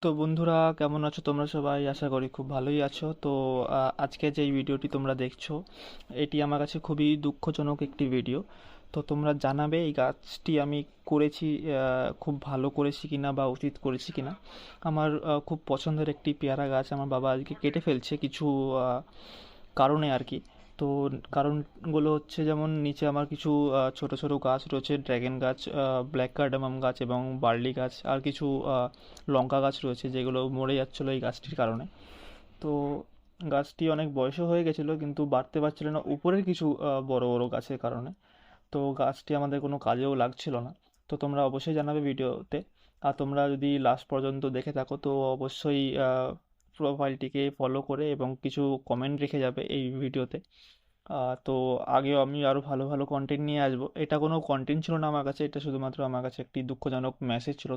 তো বন্ধুরা, কেমন আছো তোমরা সবাই? আশা করি খুব ভালোই আছো। তো আজকে যে ভিডিওটি তোমরা দেখছো, এটি আমার কাছে খুবই দুঃখজনক একটি ভিডিও। তো তোমরা জানাবে এই গাছটি আমি করেছি, খুব ভালো করেছি কিনা বা উচিত করেছি কিনা। আমার খুব পছন্দের একটি পেয়ারা গাছ আমার বাবা আজকে কেটে ফেলছে কিছু কারণে আর কি। তো কারণগুলো হচ্ছে, যেমন নিচে আমার কিছু ছোট ছোট গাছ রয়েছে, ড্র্যাগন গাছ, ব্ল্যাক কার্ডামাম গাছ এবং বার্লি গাছ, আর কিছু লঙ্কা গাছ রয়েছে যেগুলো মরে যাচ্ছিলো এই গাছটির কারণে। তো গাছটি অনেক বয়সও হয়ে গেছিলো কিন্তু বাড়তে পারছিল না উপরের কিছু বড় বড় গাছের কারণে। তো গাছটি আমাদের কোনো কাজেও লাগছিল না। তো তোমরা অবশ্যই জানাবে ভিডিওতে। আর তোমরা যদি লাস্ট পর্যন্ত দেখে থাকো তো অবশ্যই প্রোফাইলটিকে ফলো করে এবং কিছু কমেন্ট রেখে যাবে এই ভিডিওতে। তো আগেও আমি আরও ভালো ভালো কন্টেন্ট নিয়ে আসবো। এটা কোনো কন্টেন্ট ছিল না আমার কাছে, এটা শুধুমাত্র আমার কাছে একটি দুঃখজনক মেসেজ ছিল